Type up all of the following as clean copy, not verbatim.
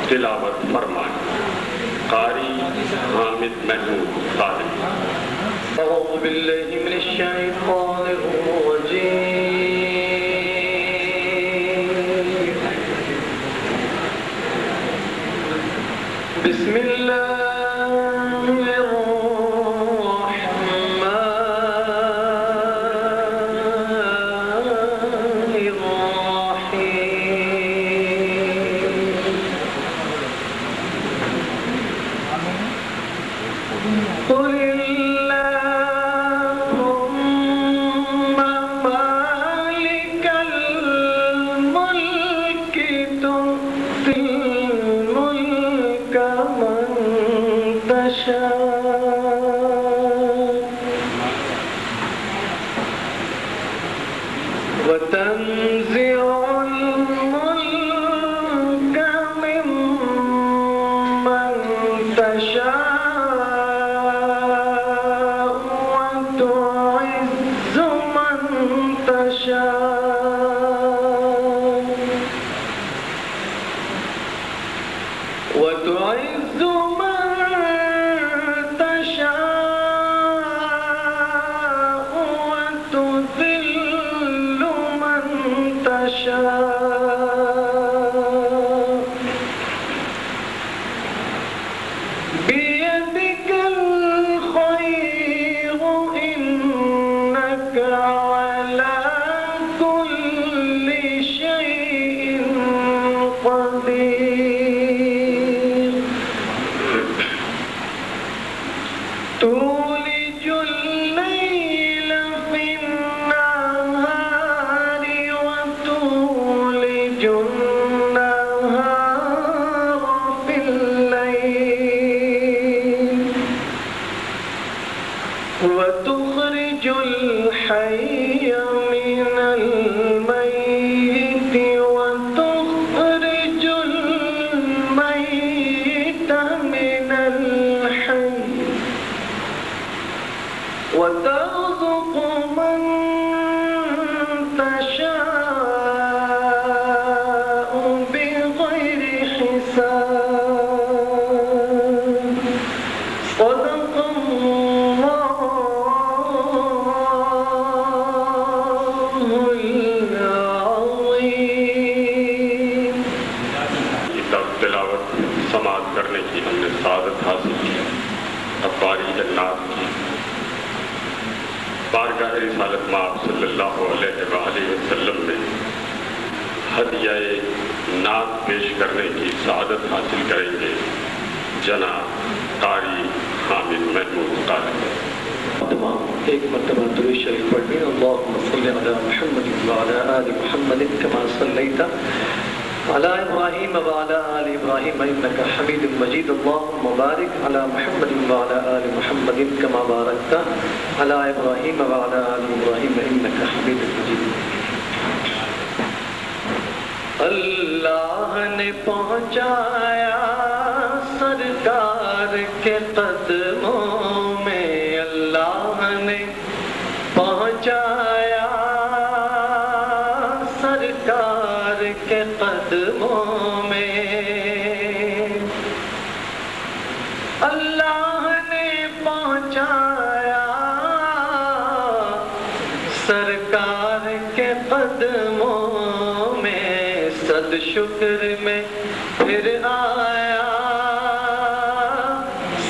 تلاوت فرمائیں. قاری حامد محمود قادری. اعوذ باللہ من الشیطان الرجیم. بسم اللہ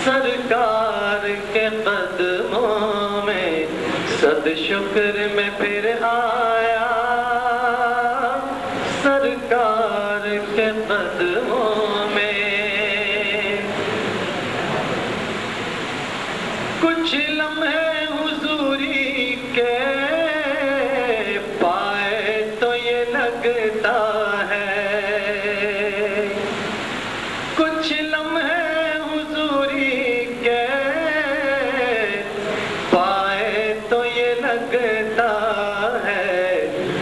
سرکار کے قدموں میں صد شکر میں پھر آیا، سرکار کے قدموں میں کچھ لمحے حضوری کے پائے تو یہ لگتا ہے، کچھ لمحے حضوری کے پائے تو یہ لگتا ہے،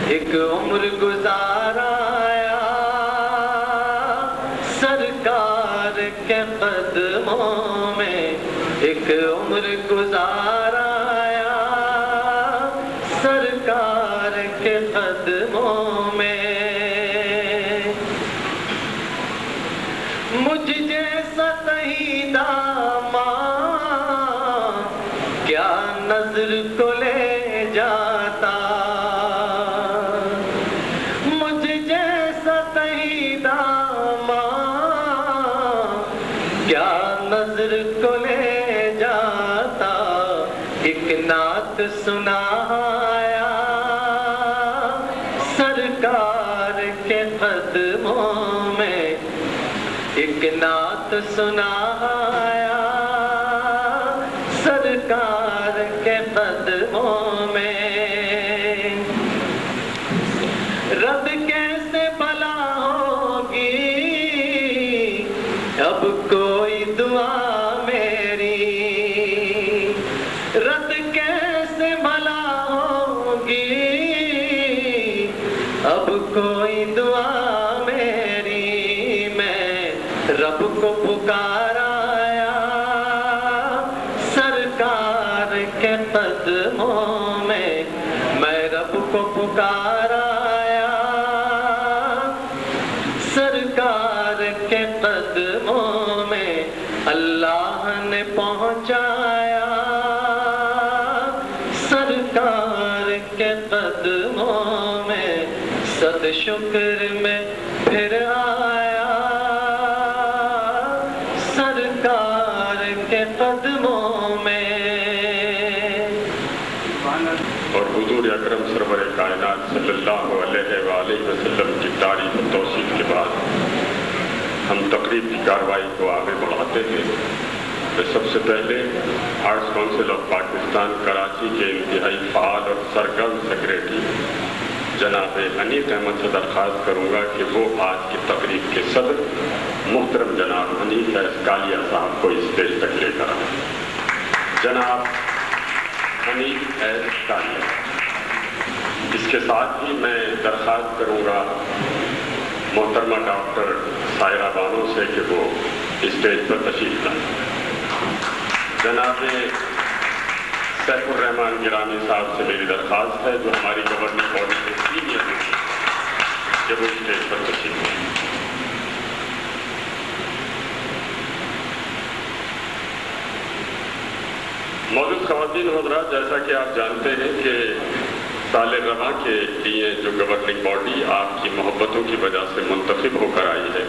ایک عمر گزارا سرکار کے قدموں میں، ایک عمر گزارا سرکار کے قدموں میں، مجھ جیسا تہی داما کیا نظر کو لے جاتا، مجھ جیسا تہی داما کیا نظر کو لے جاتا، ایک نعت سنایا سرکار کے قدموں میں، ایک نعت سنایا سرکار کے قدموں میں، رب کیسے بھلا ہوگی اب کوئی دعا میری، رد کیسے بھلا ہوگی اب کوئی دعا میری، میں رب کو پکارا سرکار کے قدموں میں، میں رب کو پکارا سرکار کے قدموں میں، اللہ نے پہنچایا سرکار کے قدموں میں، صد شکر میں پھر آیا سرکار کے قدموں میں۔ اور حضور اکرم سرور کائنات صلی اللہ علیہ وآلہ وسلم کی تعریف و توصیف کے بعد ہم تقریب کی کارروائی کو آگے بڑھاتے ہیں۔ میں سب سے پہلے arts council of Pakistan Karachi کے انتہائی فعال اور سرگرم سیکریٹری جناب حنیف احمد سے درخواست کروں گا کہ وہ آج کی تقریب کے صدر محترم جناب حنیف کالیا صاحب کو اسٹیج تک لے کر آئیں۔ جناب حنیف کالیا۔ اس کے ساتھ ہی میں درخواست کروں گا محترمہ ڈاکٹر سائرہ بانو سے کہ وہ اسٹیج پر تشریف لائیں۔ جناب سیف الرحمان گرامی صاحب سے میری درخواست ہے جو ہماری گورننگ باڈی کے سینئر ہیں کہ وہ اسٹیج پر تشریف لائیں۔ موجود خواتین حضرات، جیسا کہ آپ جانتے ہیں کہ سال رواں کے لیے جو گورننگ باڈی آپ کی محبتوں کی وجہ سے منتخب ہو کر آئی ہے،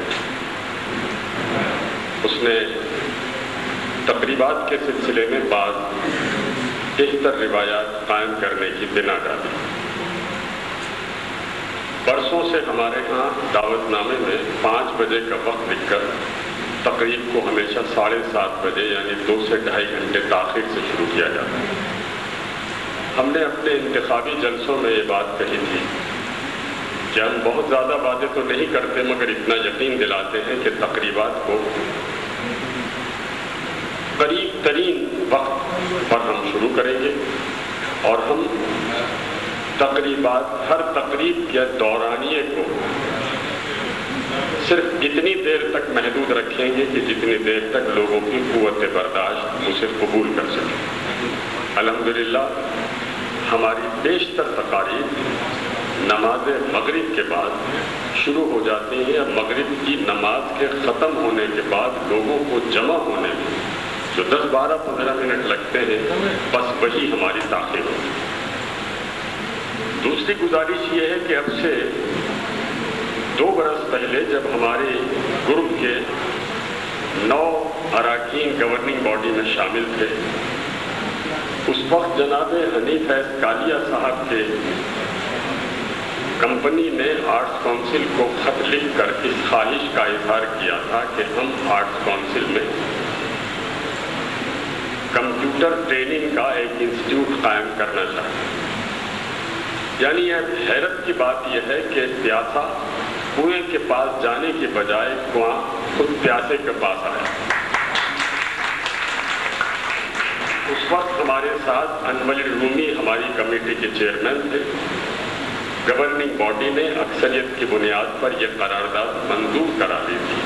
اس نے تقریبات کے سلسلے میں بعض بہتر روایات قائم کرنے کی بنا ڈالی۔ برسوں سے ہمارے ہاں دعوت نامے میں 5 بجے کا وقت لکھ کر تقریب کو ہمیشہ 7:30 بجے یعنی 2 سے 2.5 گھنٹے تاخیر سے شروع کیا جاتا ہے۔ ہم نے اپنے انتخابی جلسوں میں یہ بات کہی تھی کہ ہم بہت زیادہ باتیں تو نہیں کرتے مگر اتنا یقین دلاتے ہیں کہ تقریبات کو قریب ترین وقت پر ہم شروع کریں گے اور ہم تقریبات ہر تقریب کے دورانیے کو صرف اتنی دیر تک محدود رکھیں گے کہ جتنی دیر تک لوگوں کی قوت برداشت اسے قبول کر سکیں۔ الحمدللہ ہماری بیشتر تقاریب نماز مغرب کے بعد شروع ہو جاتی ہیں۔ اب مغرب کی نماز کے ختم ہونے کے بعد لوگوں کو جمع ہونے میں جو 10, 12, 15 منٹ لگتے ہیں بس وہی ہماری تاخیر ہوتی ہے۔ دوسری گزارش یہ ہے کہ اب سے 2 برس پہلے جب ہمارے گروپ کے 9 अरकान गवर्निंग बॉडी में शामिल थे। उस वक्त जनाब हनीफ कालिया साहब के कंपनी ने आर्ट्स काउंसिल को खत लिखकर इस ख्वाहिश का इजहार किया था कि हम आर्ट्स काउंसिल में कंप्यूटर ट्रेनिंग का एक इंस्टीट्यूट कायम करना चाहते हैं। यानी यह हैरत की बात यह है कि प्यासा कुएं के पास जाने के बजाय कुआं खुद प्यासे के पास आया। उस वक्त हमारे साथ अनवल रूमी हमारी कमेटी के चेयरमैन थे। गवर्निंग बॉडी ने अक्सरियत की बुनियाद पर यह करारदाद मंजूर करा ली थी,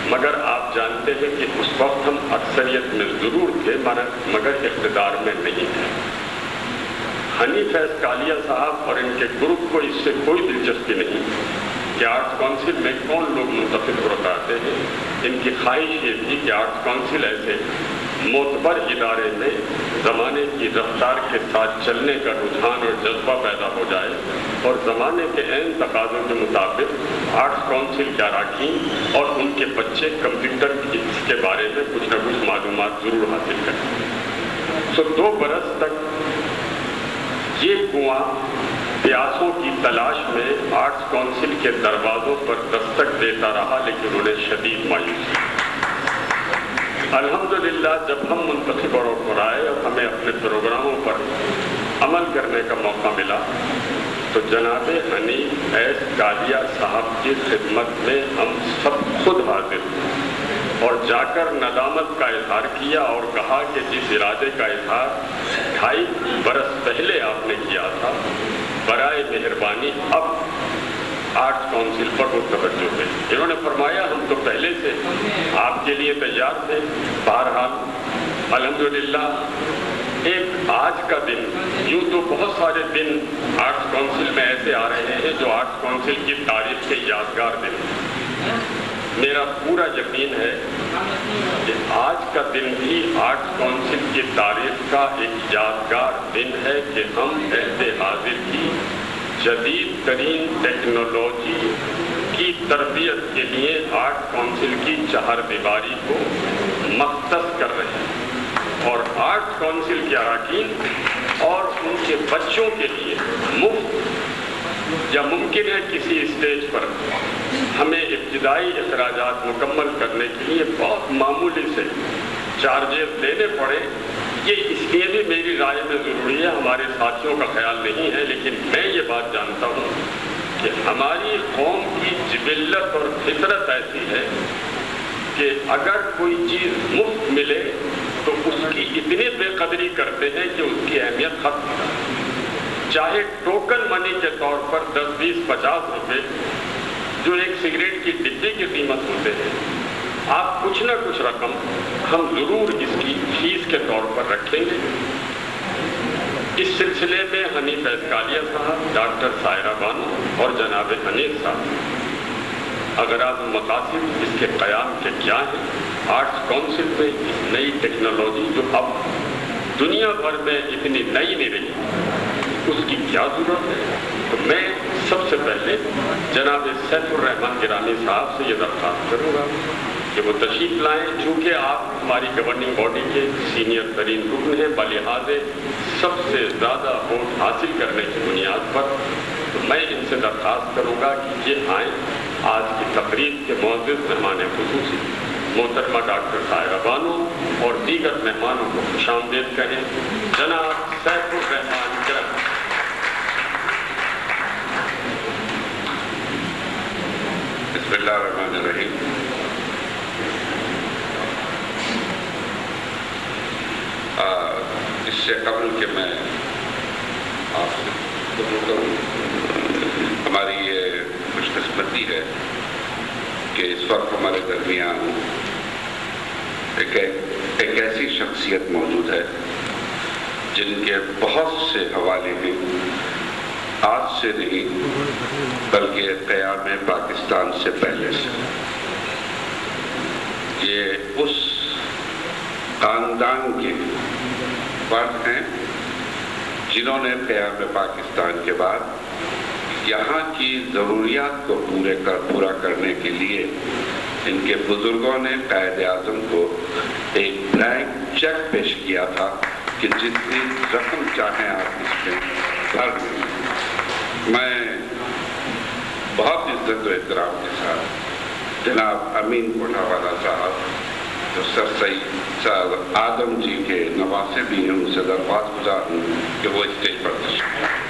मगर आप जानते हैं कि उस वक्त हम अक्सरियत में ज़रूर थे मगर इख्तिदार में नहीं थे। हनीफ कालिया साहब और इनके ग्रुप को इससे कोई दिलचस्पी नहीं कि आर्ट्स काउंसिल में कौन लोग मुंतखब होते हैं। इनकी ख्वाहिश ये थी कि आर्ट्स काउंसिल ऐसे मोतबर इदारे में ज़माने की रफ्तार के साथ चलने का रुझान और जज्बा पैदा हो जाए और ज़माने के ऐन तकाज़ों के मुताबिक आर्ट्स काउंसिल के अरकान और उनके बच्चे कंप्यूटर के बारे में कुछ न कुछ मालूमात ज़रूर हासिल करें। तो 2 बरस तक ये कुआं प्यासों की तलाश में आर्ट्स काउंसिल के दरवाज़ों पर दस्तक देता रहा, लेकिन उन्हें शदीद मायूसी। अल्हम्दुलिल्लाह जब हम मुंतखब और आए और हमें अपने प्रोग्रामों पर अमल करने का मौका मिला तो जनाब हनीफ कालिया साहब की खिदमत में हम सब खुद हाजिर हुए और जाकर नदामत का इजहार किया और कहा कि जिस इरादे का इजहार 2.5 बरस पहले आपने किया था, बराए मेहरबानी अब आर्ट्स काउंसिल पर वो तवज्जो है। इन्होंने फरमाया हम तो पहले से आपके लिए तैयार थे। बहरहाल अल्हम्दुलिल्लाह एक आज का दिन, यूँ तो बहुत सारे दिन आर्ट्स काउंसिल में ऐसे आ रहे हैं जो आर्ट्स काउंसिल की तारीख के यादगार दिन। मेरा पूरा यकीन है कि आज का दिन भी आर्ट्स काउंसिल की तारीख का एक यादगार दिन है कि हम ऐसे हाजिर की जदीद तरीन टेक्नोलॉजी की तरबियत के लिए आर्ट्स काउंसिल की 4 दीवारी को मख्तस कर रहे हैं और आर्ट्स काउंसिल के अरकान और उनके बच्चों के लिए मुफ्त या मुमकिन है किसी स्टेज पर हमें इब्तिदाई अखराजात मुकम्मल करने के लिए बहुत मामूली से चार्जेस देने पड़े। ये इसलिए भी मेरी राय में ज़रूरी है, हमारे साथियों का ख्याल नहीं है, लेकिन मैं ये बात जानता हूँ कि हमारी कौम की जिबिल्लत और फितरत ऐसी है कि अगर कोई चीज़ मुफ्त मिले तो उसकी इतनी बेकदरी करते हैं कि उसकी अहमियत खत्म हो जाए। चाहे टोकन मनी के तौर पर 10, 20, 50 रुपये जो एक सिगरेट की डिब्बी की कीमत होते हैं, आप कुछ न कुछ रकम हम ज़रूर इसकी फीस के तौर पर रखेंगे। इस सिलसिले में हनीफ कालिया साहब, डॉक्टर सायरा बानो और जनाब हनीफ साहब अगराज़ मकासिद इसके क़याम के क्या हैं, आर्ट्स काउंसिल में इस नई टेक्नोलॉजी जो अब दुनिया भर में इतनी नई नहीं रही उसकी क्या ज़रूरत है। तो मैं सबसे पहले जनाब सैफुर रहमान गिरानी साहब से ये दरख्वास्त करूँगा कि वो तशरीफ लाएँ। चूँकि आप हमारी गवर्निंग बॉडी के सीनियर तरीन रुकन हैं बलिहाज़े सबसे ज़्यादा वोट हासिल करने की बुनियाद पर, तो मैं इनसे दरख्वास्त करूँगा कि ये आएँ। आज की तकरीब के मौजूद मेहमान खुसूसी मोहतरमा डॉक्टर सायरा बानो और दीगर मेहमानों को खुशामदीद कहें। जनाब सैफुर रहमान गिरानी। बिस्मिल्लाहिर्रहमानिर्रहीम। इससे कबल कि मैं आपसे गुफ्तगू करूँ, हमारी ये खुशकिस्मती है कि इस वक्त हमारे दरमियान एक ऐसी शख्सियत मौजूद है जिनके बहुत से हवाले हैं, आज से नहीं बल्कि क़याम पाकिस्तान से पहले से। ये उस ख़ानदान के फर्द हैं जिन्होंने क़याम पाकिस्तान के बाद यहाँ की ज़रूरियात को पूरा करने के लिए ان کے بزرگوں نے قائد اعظم کو ایک بلینک چیک پیش کیا تھا کہ جتنی رقم چاہیں آپ اس میں بھر دیں۔ میں بہت عزت و احترام کے ساتھ جناب امین کوٹھا والا صاحب جو سر سید صاحب آدم جی کے نواسے بھی ہیں، ان سے درخواست گزار ہوں کہ وہ اسٹیج پر تشریف لائیں۔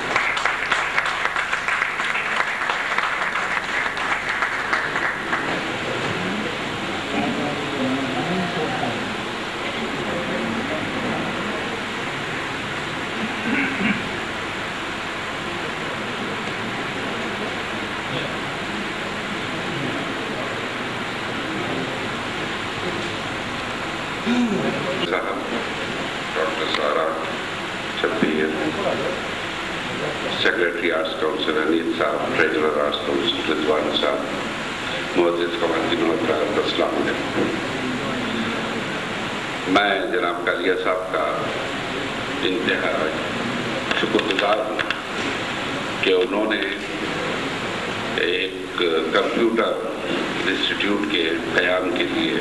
ڈاکٹر سارا شبیر، سیکریٹری آرٹس کونسل انیت صاحب، ٹریجرر آرٹس کونسل رضوان صاحب، معزز خواتین و حضرات، السلام علیکم۔ میں جناب کالیا صاحب کا انتہا شکر گزار ہوں کہ انہوں نے ایک کمپیوٹر انسٹیٹیوٹ کے قیام کے لیے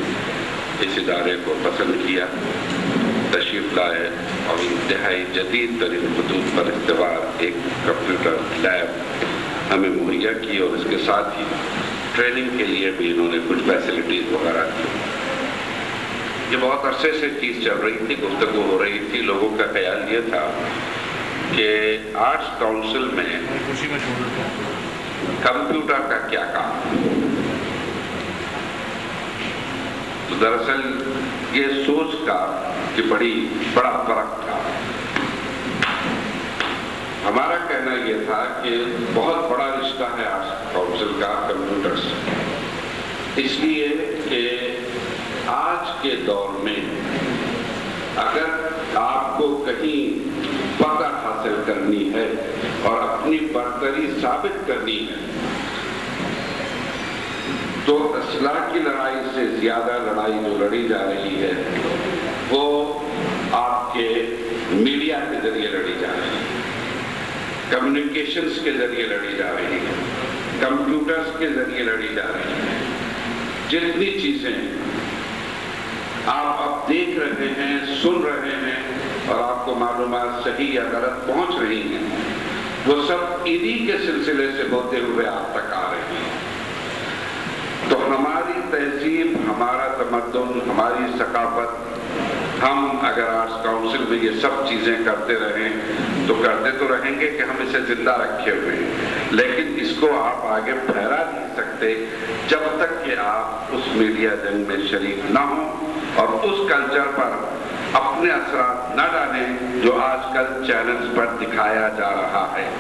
اس ادارے کو پسند کیا، تشریف لائے اور انتہائی جدید ترین خطوط پر استوار ایک کمپیوٹر لیب ہمیں مہیا کی، اور اس کے ساتھ ہی ٹریننگ کے لیے بھی انہوں نے کچھ فیسلٹیز وغیرہ دی۔ یہ بہت عرصے سے چیز چل رہی تھی، گفتگو ہو رہی تھی، لوگوں کا خیال یہ تھا کہ آرٹس کونسل میں کمپیوٹر کا کیا کام۔ تو دراصل یہ سوچ کا کہ بڑا فرق تھا۔ ہمارا کہنا یہ تھا کہ بہت بڑا رشتہ ہے آرٹس کونسل کا کمپیوٹر سے، اس لیے کہ آج کے دور میں اگر آپ کو کہیں فتح حاصل کرنی ہے اور اپنی برتری ثابت کرنی ہے تو اسلحہ کی لڑائی سے زیادہ لڑائی جو لڑی جا رہی ہے وہ آپ کے میڈیا کے ذریعے لڑی جا رہی ہے، کمیونیکیشنز کے ذریعے لڑی جا رہی ہے، کمپیوٹرز کے ذریعے لڑی جا رہی ہے۔ جتنی چیزیں آپ اب دیکھ رہے ہیں، سن رہے ہیں اور آپ کو معلومات صحیح یا غلط پہنچ رہی ہیں، وہ سب انہی کے سلسلے سے ہوتے ہوئے آپ تک آ رہی ہیں۔ تو ہماری تہذیب، ہمارا تمدن، ہماری ثقافت، ہم اگر آرٹس کونسل میں یہ سب چیزیں کرتے رہیں تو کرتے تو رہیں گے کہ ہم اسے زندہ رکھے ہوئے ہیں، لیکن اس کو آپ آگے پھیلا نہیں سکتے جب تک کہ آپ اس میڈیا جنگ میں شریک نہ ہوں اور اس کلچر پر اپنے اثرات نہ ڈالیں جو آج کل چینلز پر دکھایا جا رہا ہے۔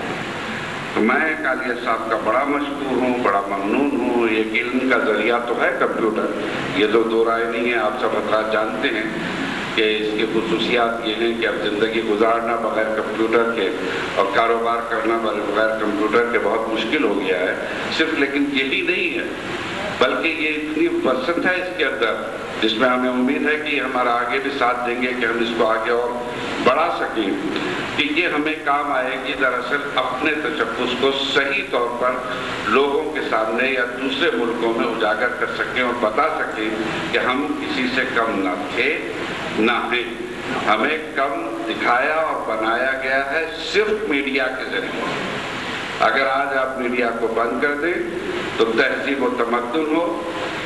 تو میں کالیا صاحب کا بڑا مشکور ہوں، بڑا ممنون ہوں۔ ایک علم کا ذریعہ تو ہے کمپیوٹر، یہ تو دو رائے نہیں ہے، آپ سب حضرات جانتے ہیں کہ اس کی خصوصیات یہ ہیں کہ اب زندگی گزارنا بغیر کمپیوٹر کے اور کاروبار کرنا بغیر کمپیوٹر کے بہت مشکل ہو گیا ہے۔ صرف لیکن یہی نہیں ہے بلکہ یہ اتنی وسعت ہے اس کے اندر جس میں ہمیں امید ہے کہ ہمارا آگے بھی ساتھ دیں گے کہ ہم اس کو آگے اور بڑھا سکیں، کہ یہ ہمیں کام آئے گی دراصل اپنے تشخص کو صحیح طور پر لوگوں کے سامنے یا دوسرے ملکوں میں اجاگر کر سکیں اور بتا سکیں کہ ہم کسی سے کم نہ تھے نہ ہیں، ہمیں کم دکھایا اور بنایا گیا ہے صرف میڈیا کے ذریعے۔ اگر آج آپ میڈیا کو بند کر دیں تو تہذیب و تمدن ہو،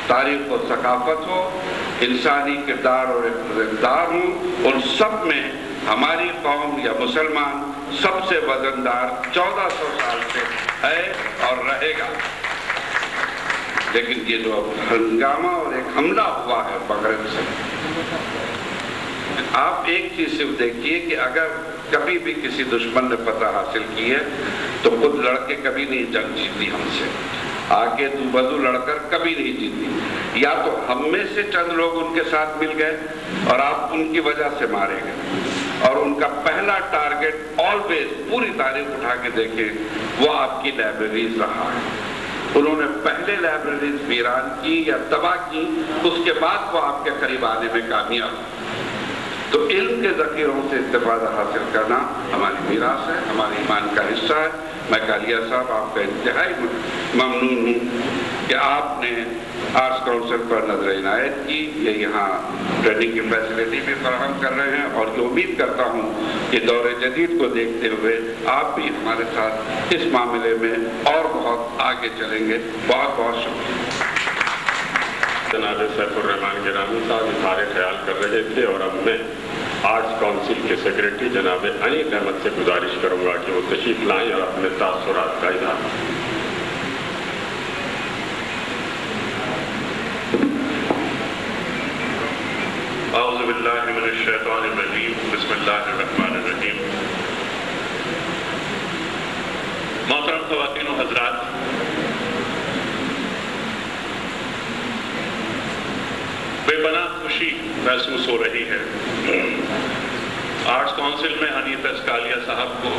تاریخ و ثقافت ہو، انسانی کردار اور اقتدار ہوں، ان سب میں ہماری قوم یا مسلمان سب سے وزندار 1400 سال سے ہے اور رہے گا۔ لیکن یہ جو ہنگامہ اور ایک حملہ ہوا ہے مغرب سے، آپ ایک چیز صرف دیکھیے کہ اگر کبھی بھی کسی دشمن نے فتح حاصل کی ہے تو خود لڑ کے کبھی نہیں جنگ جیتی ہم سے، آگے دو بدو لڑ کر کبھی نہیں جیتی، یا تو ہم میں سے چند لوگ ان کے ساتھ مل گئے اور آپ ان کی وجہ سے مارے گئے، اور ان کا پہلا ٹارگٹ آلویز پوری تاریخ اٹھا کے دیکھیں وہ آپ کی لائبریریز رہا ہے۔ انہوں نے پہلے لائبریریز ویران کی یا تباہ کی، اس کے بعد وہ آپ کے قریب آنے میں کامیاب۔ تو علم کے ذخیروں سے استفادہ حاصل کرنا ہماری میراث ہے، ہمارے ایمان کا حصہ ہے۔ میں کالیا صاحب آپ کا انتہائی ممنون ہوں کہ آپ نے आर्ट्स काउंसिल पर नजर इनायत की। ये यहाँ ट्रेनिंग की फैसिलिटी भी फराहम कर रहे हैं और ये उम्मीद करता हूँ कि दौरे जदीद को देखते हुए आप भी हमारे साथ इस मामले में और बहुत आगे चलेंगे। बहुत बहुत शुक्रिया। जनाब सैफुर्रहमान गिरामी साहब इज़हार ख्याल कर रहे थे और अब मैं आर्ट्स काउंसिल के सेक्रेटरी जनाब अनीस अहमद से गुजारिश करूँगा कि वो तशरीफ लाएँ और अपने तासुरात का इज़हार। औज़ु बिल्लाहि मिनश शैतानिर रजीम, बिस्मिल्लाहिर रहमानिर रहीम। मोहतरम ख़वातीन व हज़रात, बेपनाह खुशी महसूस हो रही है। आर्ट्स काउंसिल में हनीफ एस्कालिया साहब को,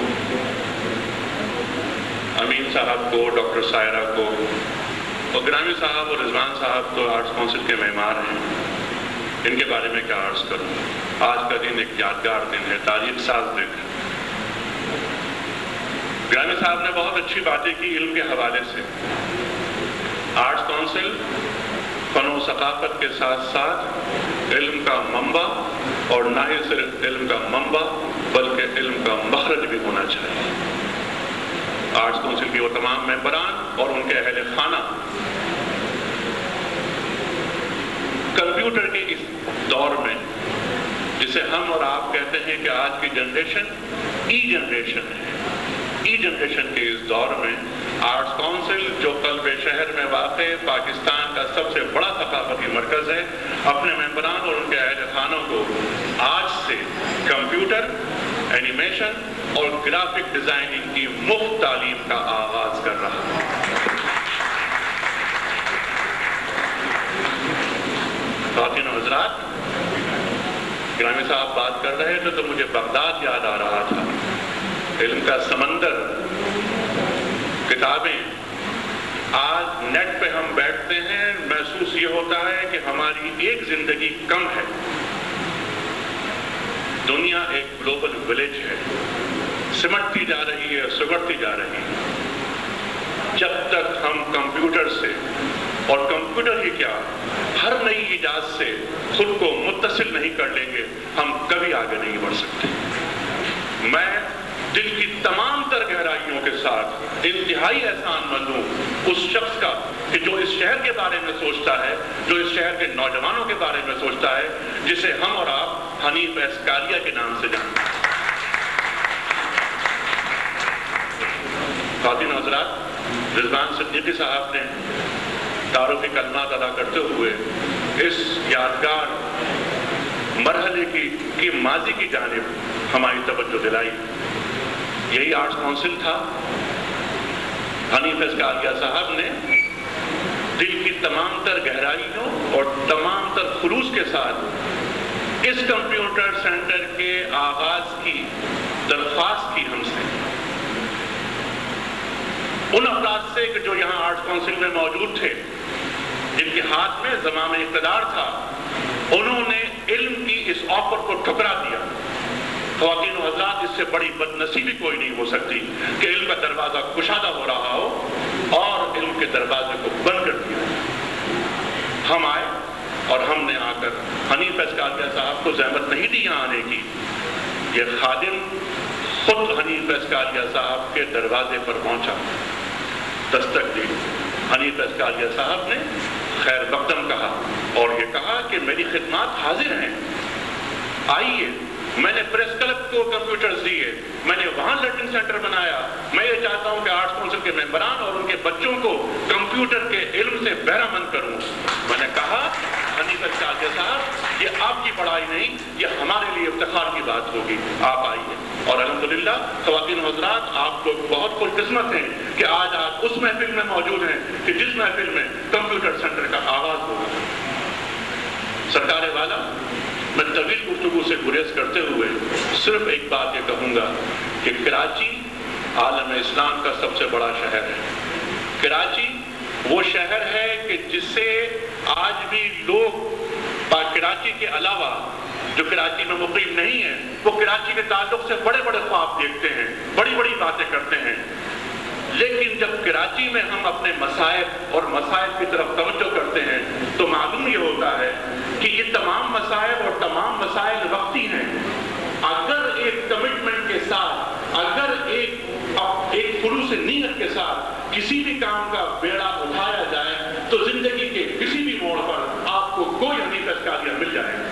अमीन साहब को, डॉक्टर सायरा को और गिरामी साहब और रिजवान साहब तो आर्ट्स काउंसिल के मेहमान हैं, इनके बारे में क्या अर्ज करूं। आज का दिन एक यादगार दिन है, तारीख साज दिन है। गिरामी साहब ने बहुत अच्छी बातें की इल्म के हवाले से। आर्ट्स काउंसिल फनो सकाफत के साथ साथ इल्म का मंबा और ना ही सिर्फ इल्म का मंबा बल्कि इल्म का मखरज भी होना चाहिए। आर्ट्स काउंसिल के वो तमाम मेंबरान और उनके अहले खाना कंप्यूटर के इस दौर में, जिसे हम और आप कहते हैं कि आज की जनरेशन ई जनरेशन है, ई जनरेशन के इस दौर में आर्ट्स काउंसिल जो कल्बे शहर में वाक़ पाकिस्तान का सबसे बड़ा सकाफती मरकज़ है, अपने मेंबरान और उनके अहले खानों को आज से कंप्यूटर, एनिमेशन और ग्राफिक डिज़ाइनिंग की मुफ्त तालीम का आगाज़ कर रहा है। ख़वातीन व हज़रात, गिरामी साहब बात कर रहे थे तो मुझे बगदाद याद आ रहा था। इल्म का समंदर, किताबें। आज नेट पे हम बैठते हैं, महसूस ये होता है कि हमारी एक जिंदगी कम है। दुनिया एक ग्लोबल विलेज है, सिमटती जा रही है, सुगड़ती जा रही है। जब तक हम कंप्यूटर से, और कंप्यूटर ही क्या, हर नई इजाद से खुद को मुत्तसिल नहीं कर लेंगे, हम कभी आगे नहीं बढ़ सकते। मैं दिल की तमाम तर गहराइयों के साथ इंतहाई एहसानमंद हूँ उस शख्स का कि जो इस शहर के बारे में सोचता है, जो इस शहर के नौजवानों के बारे में सोचता है, जिसे हम और आप हनीफ एस्कालिया के नाम से जानते हैं। ख़वातीन हज़रात, रिजवान सिद्दीकी साहब ने तारुफ़ी कलमात अदा करते हुए इस यादगार मरहले की माजी की जानिब हमारी तवज्जो दिलाई। यही आर्ट्स काउंसिल था। हनीफ एस्कालिया साहब ने दिल की तमाम तर गहराइयों और तमाम तर खुलूस के साथ इस कंप्यूटर सेंटर के आगाज की दरख्वास्त की हमसे, उन अफराद से कि जो यहाँ आर्ट्स काउंसिल में मौजूद थे, जिनके हाथ में ज़माम इक़्तिदार था, उन्होंने इल्म की इस ऑफर को ठुकरा दिया। ख़वातीन व हज़रात, इससे बड़ी बदनसीबी कोई नहीं हो सकती कि इल्म का दरवाज़ा कुशादा हो रहा हो और इल्म के दरवाजे को बंद कर दिया। हम आए और हमने आकर हनीफ एस्कालिया साहब को ज़हमत नहीं दी यहाँ आने की। ये खादिम खुद हनीफ एस्कालिया साहब के दरवाजे पर पहुंचा, दस्तक दी। हनीफ एस्कालिया साहब ने खैर मकदम कहा और ये कहा कि मेरी खिदमत हाजिर हैं, आइए। मैंने प्रेस क्लब को कंप्यूटर्स दिए, मैंने वहां लर्निंग सेंटर बनाया। मैं ये चाहता हूं कि आर्ट्स काउंसिल के मेंबरान और उनके बच्चों को कंप्यूटर के इल्म से बहरामंद करूं। मैंने कहा, हनीफ एस्कालिया साहब, ये आपकी पढ़ाई नहीं, ये हमारे लिए इफ्तिखार की बात होगी, आप आइए। और अल्हम्दुलिल्लाह ख़वातीन व हज़रात, आप लोग बहुत खुशकिस्मत हैं कि आज आप उस महफिल में मौजूद हैं कि जिस महफिल में कंप्यूटर सेंटर का आगाज होगा। सरकार वाला, मैं तवील गुफ्तगू से गुरेज करते हुए सिर्फ एक बात ये कहूँगा कि कराची आलम इस्लाम का सबसे बड़ा शहर है। कराची वो शहर है कि जिससे आज भी लोग कराची के अलावा जो कराची में मुक़ीम नहीं है, वो कराची के ताल्लुक से बड़े बड़े ख्वाब देखते हैं, बड़ी बड़ी बातें करते हैं। لیکن جب کراچی میں ہم اپنے مسائل اور مسائل کی طرف توجہ کرتے ہیں تو معلوم یہ ہوتا ہے کہ یہ تمام مسائل اور تمام مسائل وقتی ہیں. اگر ایک کمٹمنٹ کے ساتھ، اگر ایک خلوص نیت کے ساتھ کسی بھی کام کا بیڑا اٹھایا جائے تو زندگی کے کسی بھی موڑ پر آپ کو کوئی حقیقت کا دیا مل جائے گا.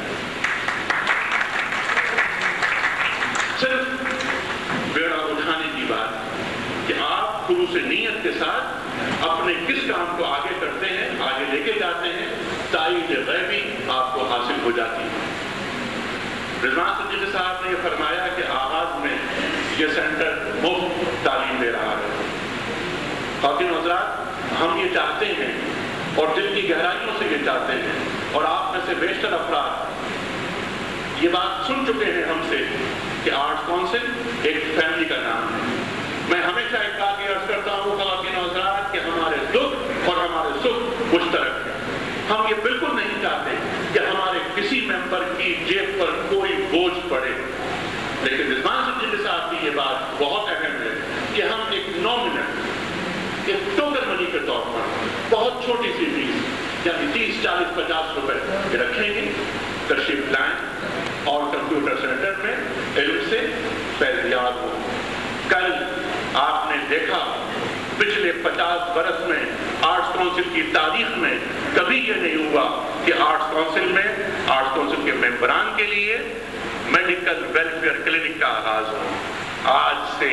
صرف بیڑا اٹھانے کی بات کہ آپ خلوص نیت کے ساتھ اپنے کس کام کو آگے کرتے ہیں، آگے لے کے جاتے ہیں، تائید غیبی آپ کو حاصل ہو جاتی ہے. رضوان صدیقی صاحب نے یہ فرمایا کہ آغاز میں یہ سینٹر مفت تعلیم دے رہا ہے. خواتین و حضرات، ہم یہ چاہتے ہیں اور دل کی گہرائیوں سے یہ چاہتے ہیں، اور آپ میں سے بیشتر افراد یہ بات سن چکے ہیں ہم سے کہ آرٹس کونسل ایک فیملی کا نام ہے. میں ہمیشہ ایک بات یہ عرض کرتا ہوں خواتین و حضرات کہ ہمارے دکھ اور ہمارے سکھ مشترک ہے. ہم یہ بالکل نہیں چاہتے کہ ہمارے کسی ممبر کی جیب پر کوئی بوجھ پڑے، لیکن رضوان صدیقی صاحب کی یہ بات بہت اہم ہے کہ ہم ایک نامنل، ایک ٹوکن منی کے طور پر بہت چھوٹی سی فیس یعنی 30، 40، 50 روپے رکھیں گے. تشریف لائیں اور کمپیوٹر سینٹر میں علم سے فیضیاب ہو. کل آپ نے دیکھا پچھلے 50 برس میں آرٹس کونسل کی تاریخ میں کبھی یہ نہیں ہوا کہ آرٹس کونسل کے ممبران کے لیے میڈیکل ویلفیئر کلینک کا آغاز ہو. آج سے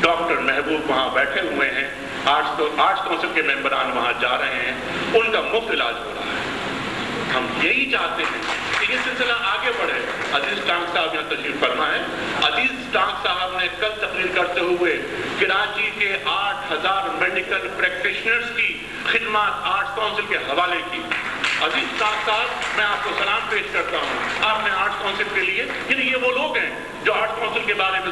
ڈاکٹر محبوب وہاں بیٹھے ہوئے ہیں، آرٹس کونسل کے ممبران وہاں جا رہے ہیں، ان کا مفت علاج ہو رہا ہے. ہم یہی چاہتے ہیں کہ یہ سلسلہ آگے بڑھے. عزیز ٹانک صاحب یہاں تشریف فرما ہے. عزیز ٹانک صاحب نے کل تقریر کرتے ہوئے کراچی کے 8000 میڈیکل پریکٹیشنرز کی خدمات آرٹس کونسل کے حوالے کی. عزیز ٹانک صاحب، میں آپ کو سلام پیش کرتا ہوں. آپ نے آرٹس کونسل کے لیے، یعنی یہ وہ لوگ ہیں جو آرٹس کونسل کے بارے میں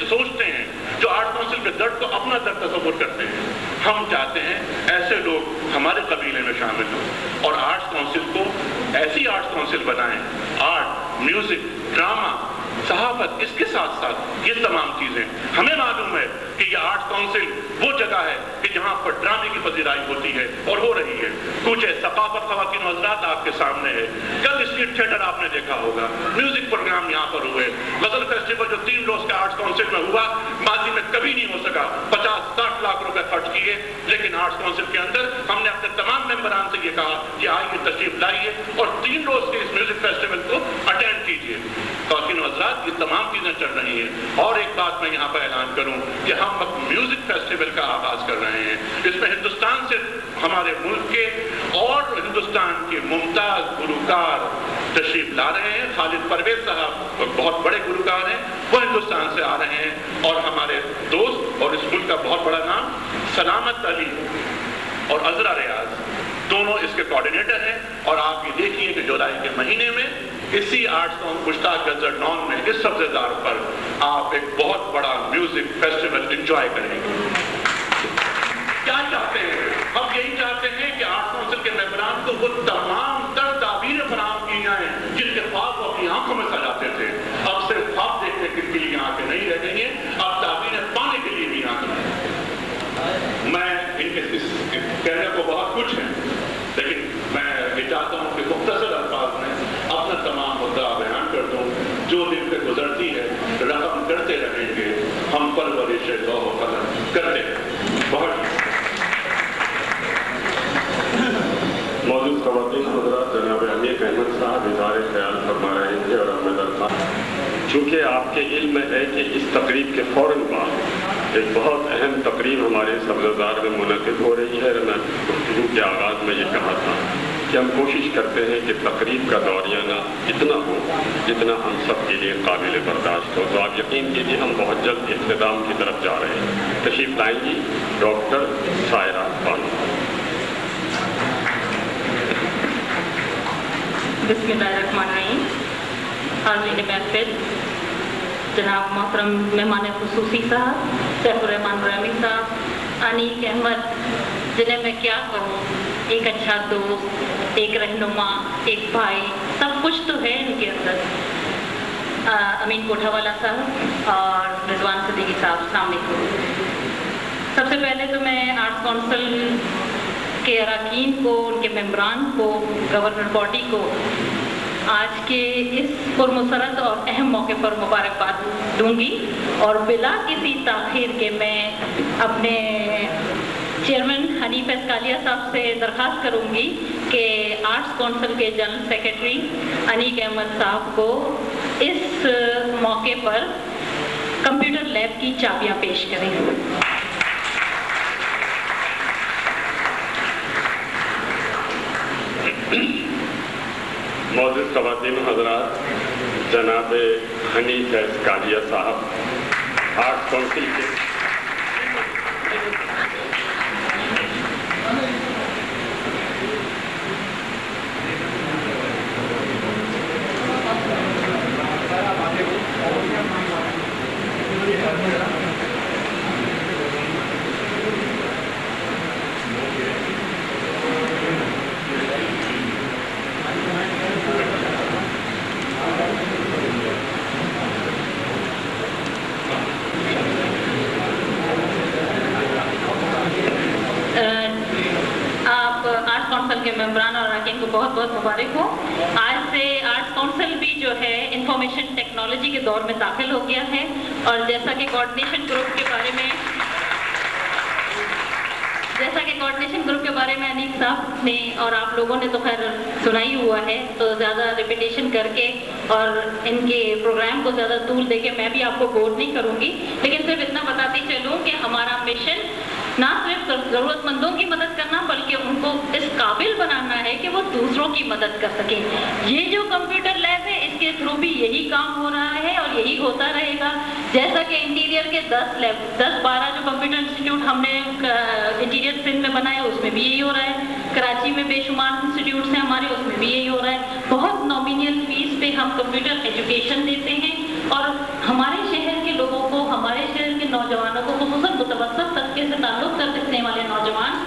سوچتے ہیں، جو آرٹس کونسل کے درد کو اپنا درد تصور کرتے ہیں. ہم چاہتے ہیں ایسے لوگ ہمارے قبیلے میں شامل ہوں اور آرٹس کونسل کو ایسی آرٹس کونسل بنائیں. آرٹ، میوزک، ڈرامہ، صحافت، اس کے ساتھ ساتھ یہ تمام چیزیں. ہمیں معلوم ہے کہ یہ آرٹس کونسل وہ جگہ ہے کہ جہاں پر ڈرامے کی پذیرائی ہوتی ہے اور ہو رہی ہے. کچھ ثقافت خواتین و حضرات آپ کے سامنے ہے. کل اسٹریٹ تھیٹر آپ نے دیکھا ہوگا، میوزک پروگرام یہاں پر ہوئے. غزل فیسٹیول جو 3 روز کا آرٹس کونسل میں ہوا، ماضی میں کبھی نہیں ہو سکا. 50-60 لاکھ روپے خرچ کیے، لیکن آرٹس کونسل کے اندر ہم نے اپنے تمام ممبران سے یہ کہا کہ آئیے تشریف لائیے اور 3 روز کے اس میوزک فیسٹیول کو اٹینڈ کیجیے. خواتین و حضرات، یہ تمام چیزیں چل رہی ہیں. اور ایک بات میں یہاں پر اعلان کروں کہ ہم میوزک فیسٹیول کا آغاز کر رہے ہیں. اس میں ہندوستان سے ہمارے ملک کے اور ہندوستان کے ممتاز گلوکار تشریف لا رہے ہیں. خالد پرویز صاحب بہت بڑے گلوکار ہیں، وہ ہندوستان سے آ رہے ہیں. اور ہمارے دوست اور اس ملک کا بہت بڑا نام سلامت علی اور عذرا ریاض دونوں اس کے کوارڈینیٹر ہیں. اور آپ یہ دیکھیے کہ جولائی کے مہینے میں اسی آرٹس مشتاق گزر نون میں اس سبزے دار پر آپ ایک بہت بڑا میوزک فیسٹیول انجوائے کریں گے. کیا چاہتے ہیں؟ ہم یہی چاہتے ہیں کہ آرٹس کونسل کے ممبران کو وہ تمام تر تعبیریں فراہم کی جائیں جن کے خواب وہ اپنی آنکھوں میں سجاتے تھے. اب صرف خواب دیکھنے کے لیے آنکھیں نہیں رہ گئی ہیں، اب تعبیریں پانے کے لیے بھی آنکھیں ہیں. میں ان کے کہنے کو بہت کچھ ہے، لیکن میں یہ چاہتا ہوں کہ مختصر الفاظ میں اپنا تمام مدعا بیان کر دوں. جو دن پہ گزرتی ہے رقم کرتے رہیں گے، ہم پرورش لوح و قلم کرتے ہیں. بہت موجود خواتین حضرات، جناب امیر احمد صاحب اظہار خیال فرما رہے تھے اور ہمیں درخواست، چونکہ آپ کے علم میں ہے کہ اس تقریب کے فوراً بعد ایک بہت اہم تقریب ہمارے سبززار میں منعقد ہو رہی ہے. میں گفتگو کے آغاز میں یہ کہا تھا کہ ہم کوشش کرتے ہیں کہ تقریب کا دورانہ اتنا ہو جتنا ہم سب کے لیے قابل برداشت ہو. تو آپ یقین کیجیے ہم بہت جلد اختتام کی طرف جا رہے ہیں. تشریف لائیں گی ڈاکٹر سائرہ بانو. بسم اللہ الرحمن الرحیم. حاضرین محفل، جناب محترم مہمان خصوصی صاحب سیف الرحمان رحمی صاحب، انیق احمد، جنہیں میں کیا کہوں، ایک اچھا دوست، ایک رہنما، ایک بھائی، سب کچھ تو ہے ان کے اندر. امین کوٹھا والا صاحب اور رضوان صدیقی صاحب، السلام علیکم. سب سے پہلے تو میں آرٹس کونسل کے اراکین کو، ان کے ممبران کو، گورنر باڈی کو آج کے اس پرمسرت اور اہم موقع پر مبارکباد دوں گی، اور بلا کسی تاخیر کے میں اپنے چیئرمین حنیف اسکالیا صاحب سے درخواست کروں گی کہ آرٹس کونسل کے جنرل سیکرٹری انیک احمد صاحب کو اس موقع پر کمپیوٹر لیب کی چابیاں پیش کریں۔ معزز خواتین حضرات، جناب حنیف اسکالیا صاحب آرٹس کونسل کے کے ممبران اور اراکین کو بہت بہت مبارک ہو۔ آج سے آرٹس کونسل بھی جو ہے انفارمیشن ٹیکنالوجی کے دور میں داخل ہو گیا ہے، اور جیسا کہ کوآرڈینیشن گروپ کے بارے میں انیک صاحب نے اور آپ لوگوں نے تو خیر سنا ہی ہوا ہے، تو زیادہ ریپیٹیشن کر کے اور ان کے پروگرام کو زیادہ طول دے کے میں بھی آپ کو بور نہیں کروں گی، لیکن صرف اتنا بتاتی چلوں کہ ہمارا مشن نہ صرف ضرورت مندوں کی مدد کرنا بلکہ ان کو اس قابل بنانا ہے کہ وہ دوسروں کی مدد کر سکیں۔ یہ جو کمپیوٹر لیب ہے اس کے تھرو بھی یہی کام ہو رہا ہے اور یہی ہوتا رہے گا، جیسا کہ انٹیریئر کے 10-12 جو کمپیوٹر انسٹیٹیوٹ ہم نے انٹیریئر سندھ میں بنائے اس میں بھی یہی ہو رہا ہے، کراچی میں بے شمار انسٹیٹیوٹس ہیں ہمارے، اس میں بھی یہی ہو رہا ہے۔ بہت نامینل فیس پہ ہم کمپیوٹر ایجوکیشن دیتے ہیں، اور ہمارے شہر کے لوگوں کو، ہمارے شہر کے نوجوانوں کو، خصوصاً متوسط طبقے سے تعلق رکھنے والے نوجوان،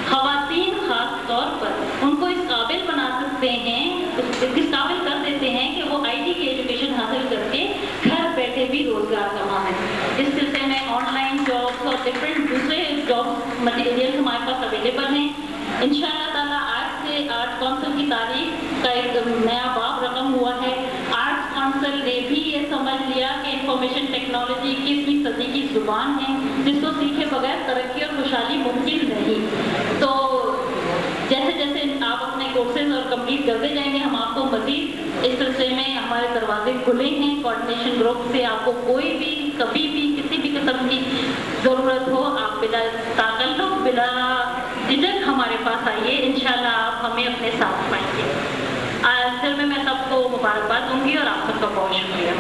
خواتین خاص طور پر ان کو اس قابل بنا سکتے ہیں، اس قابل کر دیتے ہیں کہ وہ آئی ٹی کی ایجوکیشن حاصل کر کے گھر بیٹھے بھی روزگار کمائیں۔ اس سلسلے میں آن لائن جابس اور ڈفرینٹ دوسرے جاب مٹیریل ہمارے پاس اویلیبل ہیں۔ انشاءاللہ تعالیٰ آج سے آرٹ کونسل کی تاریخ کا ایک نیا باب رقم ہوا ہے۔ آرٹس کونسل نے بھی یہ سمجھ لیا کہ انفارمیشن ٹیکنالوجی 21ویں صدی کی زبان ہے جس کو سیکھے بغیر ترقی اور خوشحالی ممکن نہیں۔ تو جیسے جیسے آپ اپنے کورسز اور کمپلیٹ کرتے جائیں گے، ہم آپ کو مزید اس سلسلے میں ہمارے دروازے کھلے ہیں۔ کوآرڈینیشن گروپ سے آپ کو کوئی بھی کبھی بھی کسی بھی قسم کی ضرورت ہو، آپ بلا تعلق بلا جھجک ہمارے پاس آئیے، انشاءاللہ آپ ہمیں اپنے ساتھ پائیں گے۔ آخر میں سب کو مبارکباد دوں گی اور آپ سب کا بہت شکریہ۔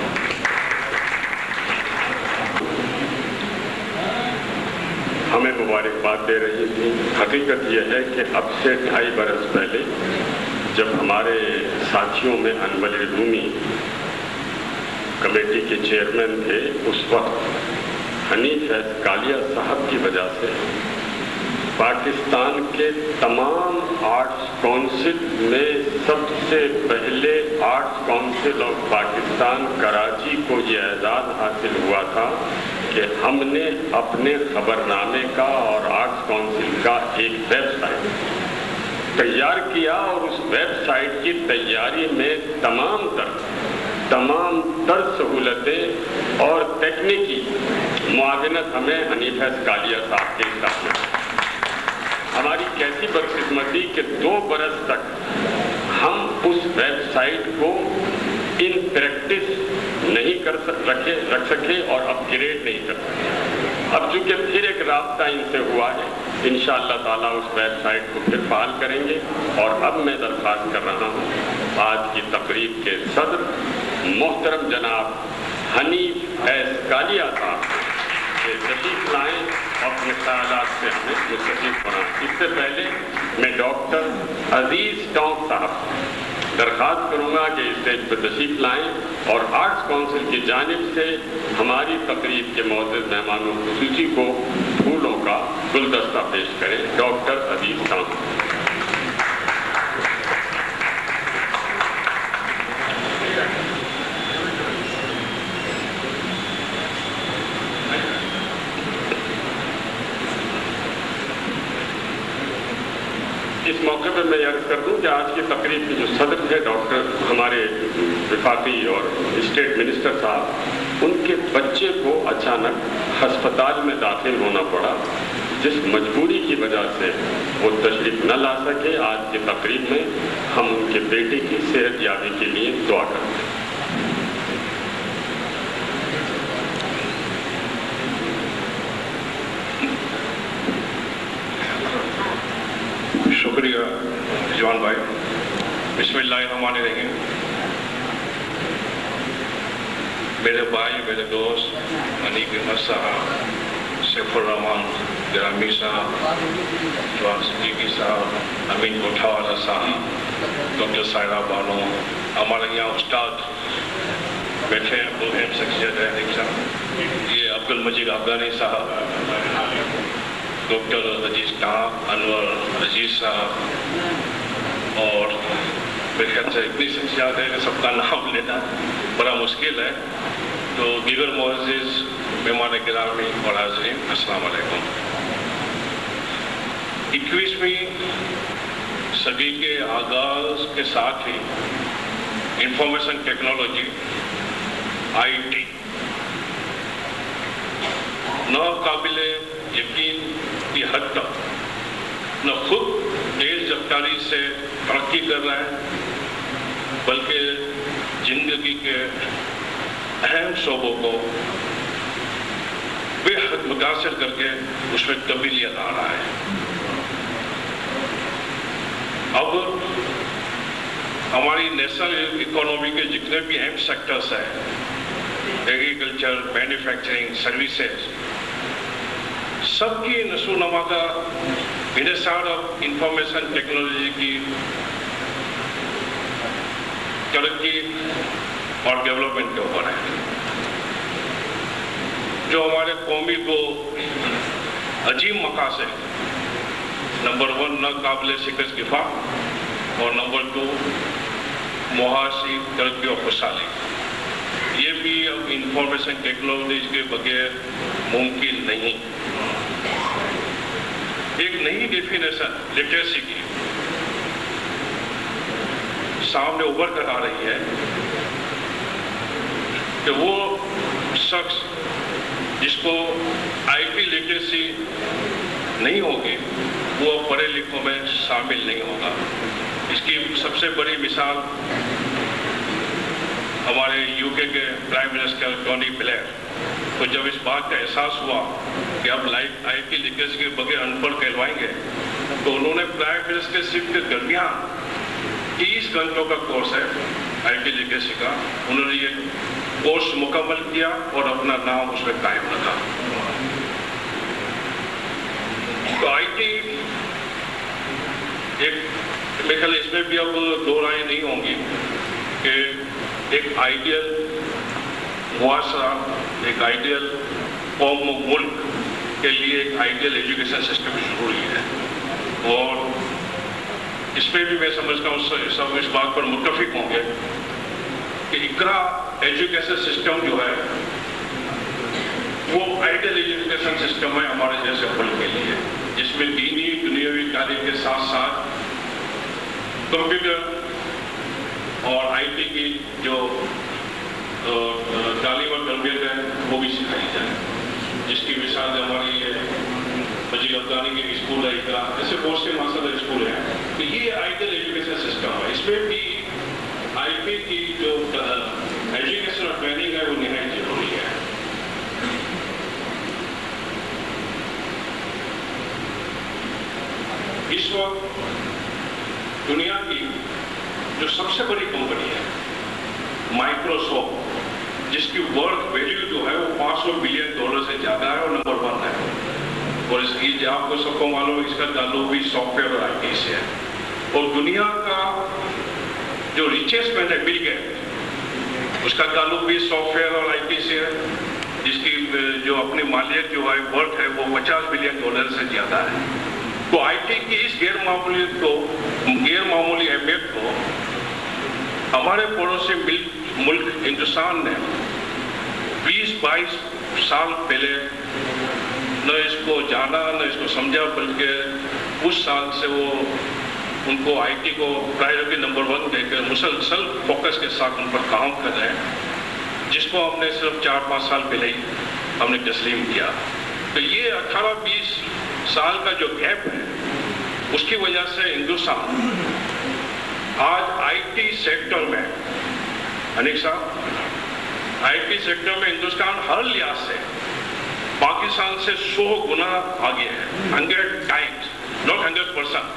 ہمیں مبارکباد دے رہی تھی۔ حقیقت یہ ہے کہ اب سے 2.5 برس پہلے جب ہمارے ساتھیوں میں انور رومی کمیٹی کے چیئرمین تھے، اس وقت حنیف اسکالیا صاحب کی وجہ سے پاکستان کے تمام آرٹس کونسل میں سب سے پہلے arts council of Pakistan Karachi کو یہ اعزاز حاصل ہوا تھا کہ ہم نے اپنے خبرنامے کا اور آرٹس کونسل کا ایک ویب سائٹ تیار کیا، اور اس ویب سائٹ کی تیاری میں تمام تر سہولتیں اور تکنیکی معاونت ہمیں حنیف اسکالیا صاحب کے ساتھ میں۔ ہماری کیسی بدقسمتی کہ 2 برس تک ہم اس ویب سائٹ کو ان پریکٹس نہیں رکھ سکے اور اپ گریڈ نہیں کر سکے۔ اب چونکہ پھر ایک رابطہ ان سے ہوا ہے، انشاءاللہ تعالیٰ اس ویب سائٹ کو پھر فعال کریں گے۔ اور اب میں درخواست کر رہا ہوں آج کی تقریب کے صدر محترم جناب حنیف اسکالیا صاحب کہ تشریف لائیں اور اپنے خیالات سے ہمیں مستفید بنائیں۔ اس سے پہلے میں ڈاکٹر عزیز ٹونک صاحب درخواست کروں گا کہ اسٹیج پر تشریف لائیں اور آرٹس کونسل کی جانب سے ہماری تقریب کے معزز مہمانوں خصوصی کو پھولوں کا گلدستہ پیش کریں۔ ڈاکٹر عزیز ٹونک۔ इस मौके पर मैं अर्ज कर दूं कि आज की तकरीब के जो सदर थे डॉक्टर हमारे विफाकी और स्टेट मिनिस्टर साहब, उनके बच्चे को अचानक अस्पताल में दाखिल होना पड़ा, जिस मजबूरी की वजह से वो तशरीफ न ला सके। आज की तकरीब में हम उनके बेटे की सेहत याबी के लिए दुआ करते हैं। शुक्रिया जवान भाई। बिस्मिल्लाहिर्रहमानिर्रहीम। मेरे भाई, मेरे दोस्त अनीक अहमद साहब, सैफुर रहमान ग्रामी साहब, जवान सिद्दीकी साहब, अमीन कोठावाला साहब, डॉक्टर सायरा बानो, हमारे यहाँ उस्ताद बैठे हैं, मुहिम शख्सियत है, ये अब्दुल मजीद अफगानी साहब, डॉक्टर अजीज खान, अनवर अजीज साहब, और मेरे ख्याल से इतनी शख्सियात है कि सबका नाम लेना बड़ा मुश्किल है। तो दीगर मुअज़्ज़िज़ मेहमान गिरामी और हाज़रीन, अस्सलाम वालेकुम। 21वीं सदी के आगाज़ के साथ ही इंफॉर्मेशन टेक्नोलॉजी IT नाकाबिले यकीन की हद तक न खुद तेज रफ्तारी से तरक्की कर रहा है, बल्कि जिंदगी के अहम शोबों को बेहद मुतासिर करके उसमें तब्दीलियाँ ला रहा है। अब हमारी नेशनल इकोनॉमी के जितने भी अहम सेक्टर्स हैं, एग्रीकल्चर, मैन्युफैक्चरिंग, सर्विसेज, सबकी नशोनुमा का इंहिसार अब इंफॉर्मेशन टेक्नोलॉजी की तरक्की और डेवलपमेंट के ऊपर है, जो हमारे कौमी को अजीम मकासद, नंबर 1 नाकाबिले शिकस्त किफा और नंबर 2 मुआशी तरक्की और खुशहाली, ये भी अब इंफॉर्मेशन टेक्नोलॉजी के बगैर मुमकिन नहीं। एक नई डेफिनेशन लिटरेसी की सामने उभर कर आ रही है कि वो शख्स जिसको IT लिटरेसी नहीं होगी वो पढ़े लिखों में शामिल नहीं होगा। इसकी सबसे बड़ी मिसाल हमारे UK के प्राइम मिनिस्टर टोनी ब्लेयर को जब इस बात का एहसास हुआ कि अब IT लिटरेसी के बगैर अनपढ़ कहलवाएंगे, तो उन्होंने प्राइम मिनिस्टरशिप के दरमियान 30 घंटों का कोर्स है IT लिटरेसी का, उन्होंने ये कोर्स मुकम्मल किया और अपना नाम उसमें कायम रखा। तो IT मेरे ख्याल इसमें भी अब दो राय नहीं होंगी कि एक आइडियल मुआशरा, एक आइडियल कौम मुल्क के लिए एक आइडियल एजुकेशन सिस्टम जरूरी है। और इसमें भी मैं समझता हूँ सब इस बात पर मुत्तफिक होंगे कि इकरा एजुकेशन सिस्टम जो है वो आइडियल एजुकेशन सिस्टम है हमारे जैसे मुल्क के लिए, जिसमें दीनी दुनियावी तालीम के साथ साथ कंप्यूटर और IT की जो तालीम और तरबियत है वो भी सिखाई जाए, जिसकी मिसाल हमारी ये मजीद अफगानी के स्कूल है, ऐसे बहुत से मास्टर स्कूल हैं। तो ये आइडियल एजुकेशन सिस्टम है, इसमें भी IP की जो एजुकेशन और ट्रेनिंग है वो निहायत जरूरी है। इस वक्त दुनिया की जो सबसे बड़ी कंपनी है माइक्रोसॉफ्ट, जिसकी वर्थ वैल्यू जो है वो $500 बिलियन से ज़्यादा है और नंबर 1 है, और इसकी आपको सबको मालूम है इसका ताल्लुक भी सॉफ्टवेयर और IT से है। और दुनिया का जो रिचेस्ट मैन है बिल गेट्स, उसका ताल्लुक भी सॉफ्टवेयर और IT से है, जिसकी जो अपनी मालियत जो है वर्थ है वो $50 बिलियन से ज़्यादा है। तो IT की इस गैर मामूली अहमियत को हमारे पड़ोसी मुल्क हिंदुस्तान ने 20-22 साल पहले न इसको जाना न इसको समझा, बल्कि उस साल से वो उनको आईटी को प्रायोरिटी नंबर 1 देकर मुसलसल फोकस के साथ उन पर काम कर रहे हैं, जिसको हमने सिर्फ 4-5 साल पहले ही हमने तस्लीम किया। तो ये 18-20 साल का जो गैप है, उसकी वजह से हिंदुस्तान आज आईटी सेक्टर में, अनिक साहब, आईटी सेक्टर में हिंदुस्तान हर लिहाज से पाकिस्तान से 100 गुना आगे है। 100 टाइम्स, नॉट 100%,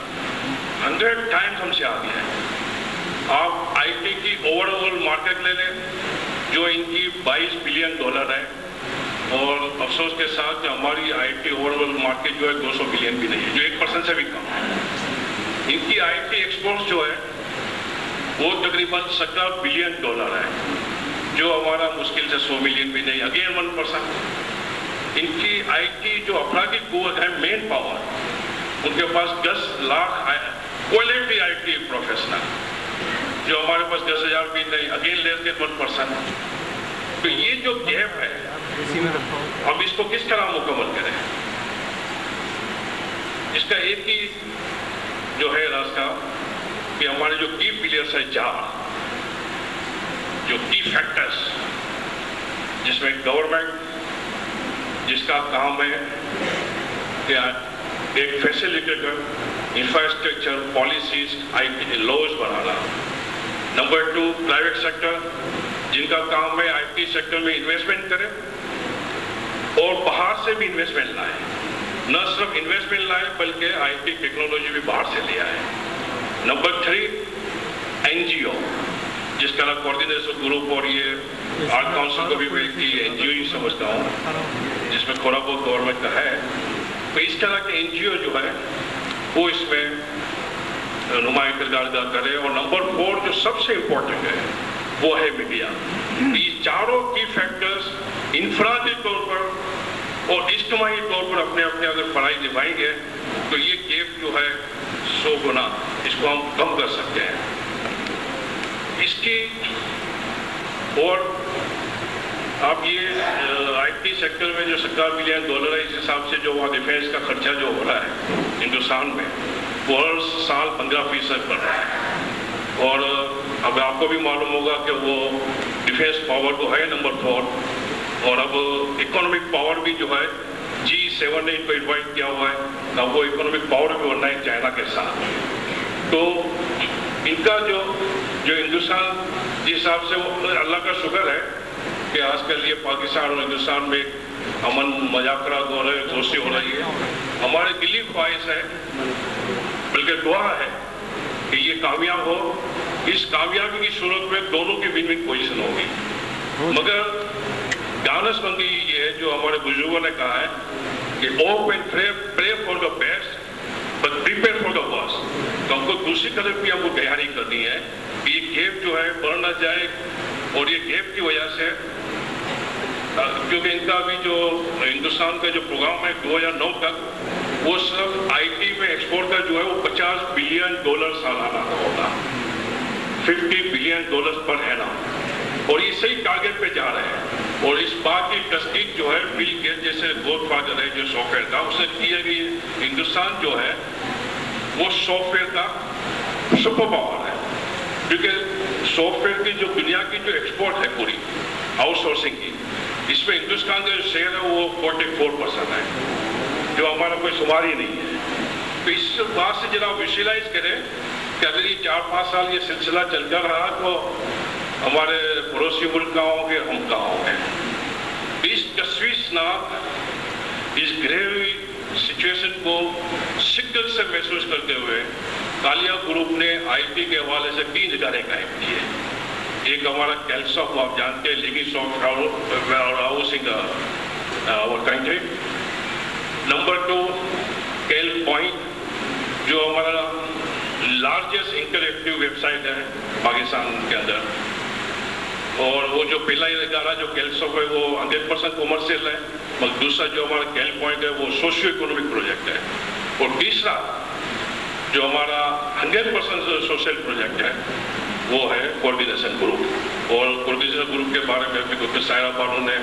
100 टाइम्स हमसे आगे है। आप आईटी की ओवरऑल मार्केट ले लें, जो इनकी $22 बिलियन है, और अफसोस के साथ हमारी आईटी ओवरऑल मार्केट जो है 200 बिलियन भी नहीं है, जो 1% से भी कम है। इनकी आईटी एक्सपोर्ट्स जो है वो तकरीबन $17 बिलियन है, जो हमारा मुश्किल से 100 मिलियन भी नहीं, अगेन 1%। इनकी आईटी जो अपराधी कुव्वत है, मेन पावर, उनके पास 10 लाख क्वालिटी आईटी प्रोफेशनल, जो हमारे पास 10,000 भी नहीं, अगेन लेस देन 1%। तो ये जो गैप है, हम इसको किस तरह मुकम्मल करें? इसका एक ही जो है रास्ता कि हमारे जो की पिलर्स है 4, जो की फैक्टर्स, जिसमें गवर्नमेंट जिसका काम है कि एक facilitator, infrastructure, policies, IT laws बनाना। नंबर 2, प्राइवेट सेक्टर, जिनका काम है आईटी सेक्टर में इन्वेस्टमेंट करें और बाहर से भी इन्वेस्टमेंट लाए, न सिर्फ इन्वेस्टमेंट लाए बल्कि आईटी टेक्नोलॉजी भी बाहर से ले आए। नंबर 3, एनजीओ, जिसका ना कोऑर्डिनेशन ग्रुप, और ये आर्ट काउंसिल को भी मैं एनजीओ ही समझता हूँ, जिसमें थोड़ा बहुत गवर्नमेंट का है। तो इस तरह के एनजीओ जो है वो इसमें नुमाइंदा किरदार अदा करे। और नंबर 4 जो सबसे इम्पोर्टेंट है वो है मीडिया। ये चारों की फैक्टर्स इंफरादी तौर पर और इज्तिमाई तौर पर अपने अपने अगर पढ़ाई निभाएंगे तो ये गैप जो है 100 गुना इसको हम कम कर सकते हैं। इसकी और अब ये आईटी सेक्टर में जो $17 बिलियन है, इस हिसाब से जो वहाँ डिफेंस का खर्चा जो हो रहा है हिंदुस्तान में, वो हर साल 15% बढ़ रहा है। और अब आपको भी मालूम होगा कि वो डिफेंस पावर तो है नंबर 4, और अब इकोनॉमिक पावर भी जो है G7 ने इनको इन्वाइट किया हुआ है, अब वो इकोनॉमिक पावर भी बनना है चाइना के साथ। तो इनका जो हिंदुस्तान जिस हिसाब से वो, अल्लाह का शुक्र है कि आजकल ये पाकिस्तान और हिंदुस्तान में अमन मजाकरात हो रहे हैं, दोस्ती हो रही है। हमारे दिली ख्वाहिश है, बल्कि दुआ है कि ये कामयाब हो। इस कामयाबी की सूरत में दोनों की विन विन पोजिशन होगी। मगर दानशमंदी ये है जो हमारे बुजुर्गों ने कहा है कि hope and pray for the best but prepare for the worst. तो हमको दूसरी तरफ भी हमको तैयारी करनी है कि ये गैप जो है बढ़ ना जाए, और ये गैप की वजह से, क्योंकि इनका भी जो हिंदुस्तान का जो प्रोग्राम है 2009 तक, वो सिर्फ आईटी में एक्सपोर्ट का जो है वो $50 बिलियन सालाना का होगा, $50 बिलियन पर एनम, और ये सही टारगेट पे जा रहे हैं। और इस बात की तस्दीक जो है बिल गेट्स जैसे गॉडफादर है जो सॉफ्टवेयर का, उसने की है कि हिंदुस्तान जो है वो सॉफ्टवेयर का सुपर पावर है, क्योंकि सॉफ्टवेयर की जो दुनिया की जो एक्सपोर्ट है पूरी आउटसोर्सिंग की, इसमें हिंदुस्तान का जो शेयर है वो 44% है, जो हमारा कोई शुमार ही नहीं है। तो इस बात से जरा विजुअलाइज करें कि अगर ये 4-5 साल ये सिलसिला चलता रहा तो हमारे पड़ोसी मुल्क कहाँ होंगे, हम कहाँ होंगे। इस तशवीशनाक, इस ग्रेवी सिचुएशन को शिद्दत से महसूस करते हुए कालिया ग्रुप ने आईटी के हवाले से 3 इदारे कायम किए। एक हमारा कैलसॉफ्ट, आप जानते हैं, living soft housing our country. Number 2 Cal Point, जो हमारा लार्जेस्ट इंटरएक्टिव वेबसाइट है पाकिस्तान के अंदर, और वो जो पहला इदारा जो कैलसॉफ्ट है वो 100% कॉमर्शियल है, मगर दूसरा जो हमारा कैल पॉइंट है वो सोशियो इकोनॉमिक प्रोजेक्ट है, और तीसरा जो हमारा 100% सोशल प्रोजेक्ट है वो है कोऑर्डिनेशन ग्रुप। और कोऑर्डिनेशन ग्रुप के बारे में भी डॉक्टर सायरा बानो ने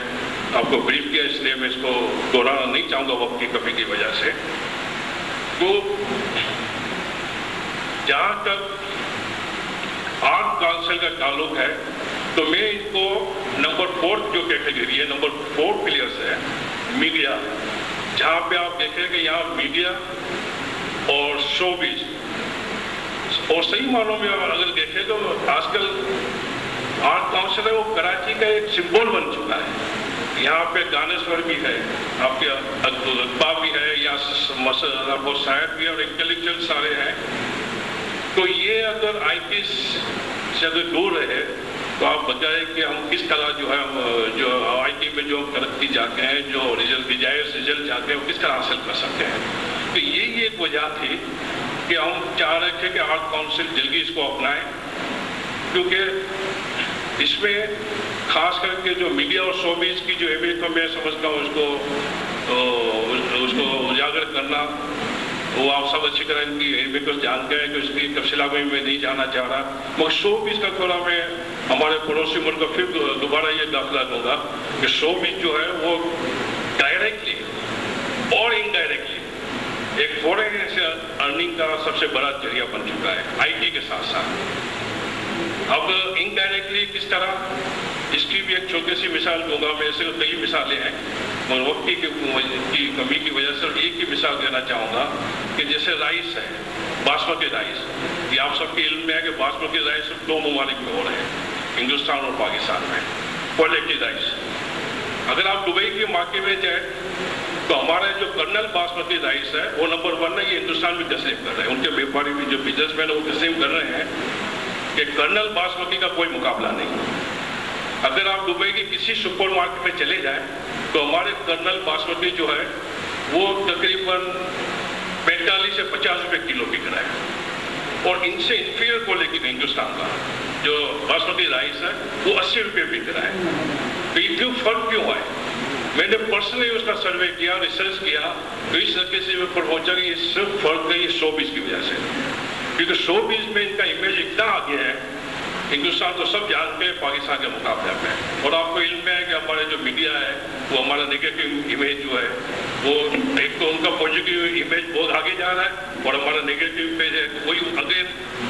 आपको ब्रीफ किया, इसलिए मैं इसको दोहराना नहीं चाहूँगा वक्त की कमी की वजह से। तो जहाँ तक आर्ट काउंसिल का ताल्लुक है तो मैं इनको नंबर 4 जो कैटेगरी है, नंबर 4 प्लेयर्स है मीडिया, जहाँ पे आप देखें कि यहाँ मीडिया और शोबिज, और सही मानों में अगर देखें तो आजकल आर्ट काउंसिल है वो कराची का एक सिंबल बन चुका है। यहाँ पे दानेश्वर भी है, आपके अकबा भी है, या वो शायर भी है और इंटेलेक्चुअल सारे हैं। तो ये अगर आईटी से अगर दूर रहे तो आप बताएं कि हम किस तरह जो है जो आईटी में जो तरक्की जाते हैं, जो डिजायर्स रिजल्ट चाहते हैं वो किस तरह हासिल कर सकते हैं। तो यही एक वजह थी कि हम चाह रहे थे कि आर्ट काउंसिल जल्दी इसको अपनाएं, क्योंकि इसमें खास करके जो मीडिया और शोबिज की जो अहमियत को मैं समझता हूँ उसको उजागर करना, वो आप सब अच्छी तरह इनकी अहमियत को जानते हैं कि उसकी तफसीला में मैं नहीं जाना चाह रहा, मगर शोबिज का थोड़ा मैं हमारे पड़ोसी मुल्क को फिर दोबारा ये दाखिला दूंगा कि शोबिज जो है वो डायरेक्टली और इनडायरेक्टली एक फॉरेन से अर्निंग का सबसे बड़ा जरिया बन चुका है आईटी के साथ साथ। अब इनडायरेक्टली किस तरह, इसकी भी एक छोटी सी मिसाल दूंगा मैं। ऐसे कई मिसालें हैं मगर वक्त की कमी की वजह से एक ही मिसाल देना चाहूँगा कि जैसे राइस है, बासमती राइस, ये आप सबके इल्म में है कि बासमती राइस सिर्फ 2 ममालिक में हो रहे हैं, हिंदुस्तान और पाकिस्तान में, क्वालिटी राइस। अगर आप दुबई के मार्केट में जाए तो हमारा जो कर्नल बासमती राइस है वो नंबर 1 है, ये हिंदुस्तान में तस्लीम कर रहे हैं, उनके व्यापारी भी जो बिजनेसमैन है वो तस्लीम कर रहे हैं कि कर्नल बासमती का कोई मुकाबला नहीं। अगर आप दुबई के किसी सुपर मार्केट में चले जाएं तो हमारे कर्नल बासमती जो है वो तकरीबन 45 से 50 रुपए किलो बिक रहा है, और इनसे इंफीरियर क्वालिटी हिंदुस्तान का जो बासमती राइस है वो 80 रुपये बिक रहा है। तो ये क्यों फर्क क्यों है? मैंने पर्सनली उसका सर्वे किया, रिसर्च किया, तो इस तरीके से मैं पहुंचा कि ये सिर्फ फर्क है ये शोबिज की वजह से, क्योंकि शोबिज में इनका इमेज इतना आगे है, हिंदुस्तान तो सब जानते हैं पाकिस्तान के मुकाबले में। और आपको इल्म में है कि हमारे जो मीडिया है वो हमारा नेगेटिव इमेज जो है वो एक तो उनका पॉजिटिव इमेज बहुत आगे जा रहा है और हमारा नेगेटिव इमेज है वही अगेन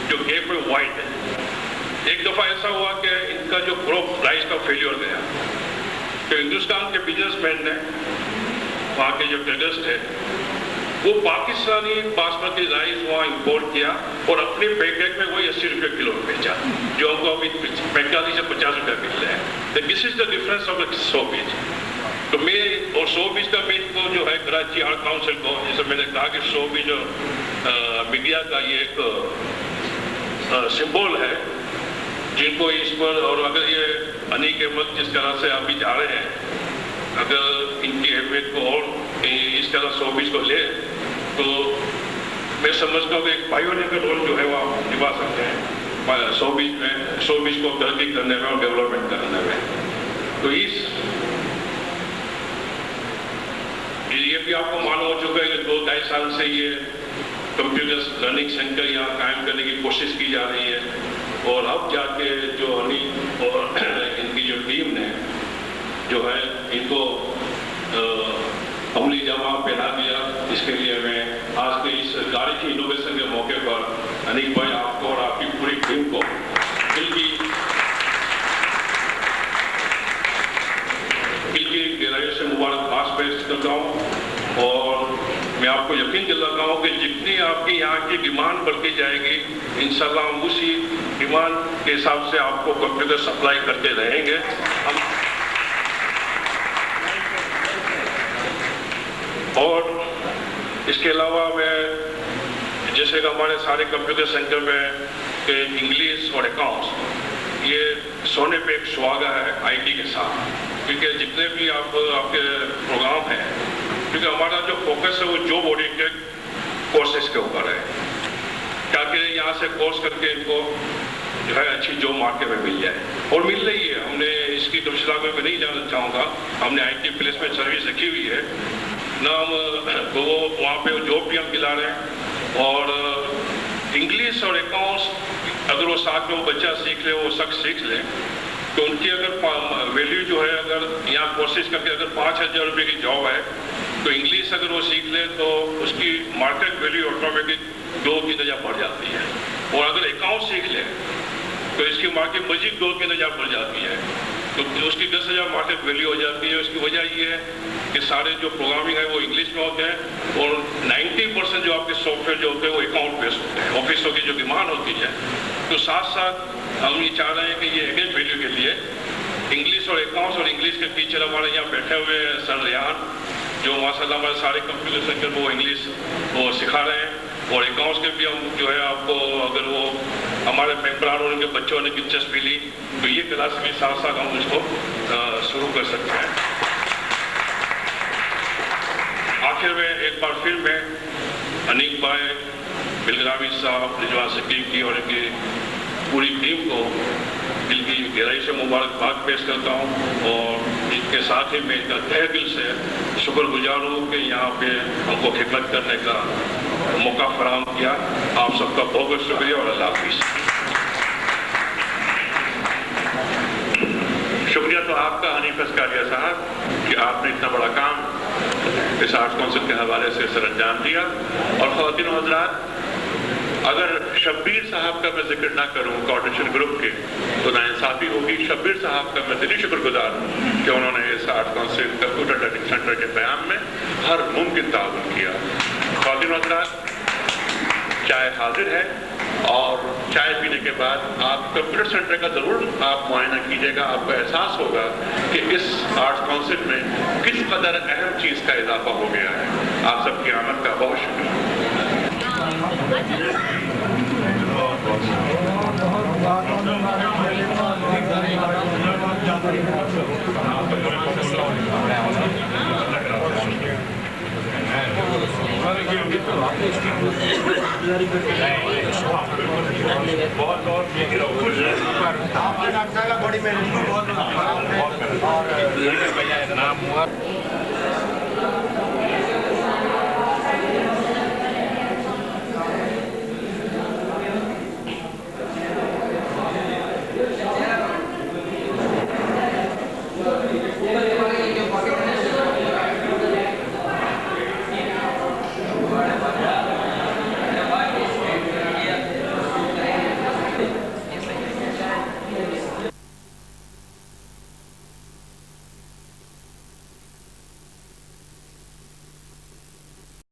जो गैप है वाइड है। एक दफ़ा ऐसा हुआ कि इनका जो क्रॉप राइस का फेलियर गया तो हिंदुस्तान के बिजनेसमैन ने, वहाँ के जो ट्रेडर्स थे, वो पाकिस्तानी बासमती राइस वहाँ इंपोर्ट किया और अपने पैकेट में वही 80 रुपये किलो बेचा, जो हमको अभी 45 से 50 रुपये मिल रहे हैं। तो this is the difference of showbiz. तो मैं और शोबिज का मैं इनको जो है कराची आर्ट काउंसिल को, जैसे मैंने कहा कि शोबिज मीडिया का ये एक सिंबल है जिनको इस पर, और अगर ये अनीक अहमद जिस तरह से अभी जा रहे हैं, अगर इनकी अहमियत को और इस तरह शोबिज को ले तो मैं समझता हूँ कि एक पायोनियर का रोल जो है वो आप निभा सकते हैं शोबिज में, शोबिज को तरक्की करने में और डेवलपमेंट करने में। तो इस ये भी आपको मालूम हो चुका है कि 2-2.5 साल से ये कंप्यूटर लर्निंग सेंटर यहाँ कायम करने की कोशिश की जा रही है, और अब जाके जो अनीक और इनकी जो टीम ने जो है इनको अमली जामा पहना दिया। इसके लिए मैं आज के इस तारीखी इनोवेशन के मौके पर अनीक भाई आपको और आपकी पूरी टीम को दिल की गहराइयों से मुबारकबाद पेश करता हूँ, और मैं आपको यकीन दिलाता हूँ कि जितनी आपकी यहाँ की डिमांड बढ़ती जाएगी इंशाल्लाह हम उसी डिमांड के हिसाब से आपको कंप्यूटर सप्लाई करते रहेंगे। हम और इसके अलावा मैं जैसे कि हमारे सारे कंप्यूटर सेंटर में इंग्लिश और अकाउंट्स ये सोने पे एक सुहागा है आईटी के साथ, क्योंकि जितने भी आपके प्रोग्राम हैं, क्योंकि हमारा जो फोकस है वो जॉब ओरिएंटेड कोर्सेज के ऊपर है, ताकि यहाँ से कोर्स करके इनको जो है अच्छी जॉब मार्केट में मिल जाए, और मिल रही है। हमने इसकी तफसीला में मैं नहीं जानना चाहूँगा, हमने आईटी प्लेसमेंट सर्विस रखी हुई है ना, हम तो वहाँ पे जॉब भी हम दिला रहे हैं। और इंग्लिश और अकाउंट्स अगर वो साथ में वो बच्चा सीख ले, वो शख्स सीख ले, तो उनकी अगर वैल्यू जो है, अगर यहाँ कोशिश करके अगर 5,000 रुपये की जॉब है तो इंग्लिश अगर वो सीख ले तो उसकी मार्केट वैल्यू ऑटोमेटिक 2-3 हज़ार बढ़ जाती है। और अगर अकाउंट सीख ले तो इसकी मार्केट मजीद 2-3 हज़ार बढ़ जाती है, तो उसकी 10,000 मार्केट वैल्यू हो जाती है। उसकी वजह ये है कि सारे जो प्रोग्रामिंग है वो इंग्लिश में होते हैं और 90% जो आपके सॉफ्टवेयर जो होते हैं वो अकाउंट बेस्ड होते हैं। ऑफिसों की जो डिमांड होती है, तो साथ साथ हम ये चाह रहे हैं कि ये एडेड वैल्यू के लिए इंग्लिश और अकाउंट्स और इंग्लिश के टीचर हमारे यहाँ बैठे हुए हैं सर रेहान, जो माशाल्लाह हमारे सारे कंप्यूटर सेंटर में वो इंग्लिश वो सिखा रहे हैं, और अकाउंट्स के भी हम जो है आपको अगर वो हमारे मेम्बरान और उनके बच्चों ने दिलचस्पी ली तो ये क्लास भी साथ साथ हम उसको शुरू कर सकते हैं। आखिर में एक बार फिर मैं अनीक भाई, बिलग्रामी साहब, रिजवान शकील की और इनकी पूरी टीम को दिल की गहराई से मुबारकबाद पेश करता हूँ और इसके साथ ही मैं इनका तहे दिल से शुक्रगुजार हूँ कि यहाँ पे हमको खिदमत करने का मौका फराहम किया। आप सबका बहुत बहुत शुक्रिया और अल्लाह हाफिज़। शुक्रिया तो आपका हनीफ अस्कारिया साहब कि आपने इतना बड़ा काम इस आर्ट्स काउंसिल के हवाले से सर अंजाम दिया। और ख़वातीन व हज़रात, अगर शब्बीर साहब का मैं जिक्र ना करूं कोऑर्डिनेशन ग्रुप के तो नाइंसाफी होगी। शब्बीर साहब का मैं दिली शुक्रगुजार हूं कि उन्होंने इस arts council computer learning centre के क़याम में हर मुमकिन ताउन किया। ख़वातीन व हज़रात, चाय हाजिर है और चाय पीने के बाद आप कंप्यूटर सेंटर का ज़रूर आप मुआयना कीजिएगा। आपको एहसास होगा कि इस आर्ट्स काउंसिल में किस कदर अहम चीज़ का इजाफा हो गया है। आप सबकी आमद का बहुत शुक्रिया। बड़ी मेहनत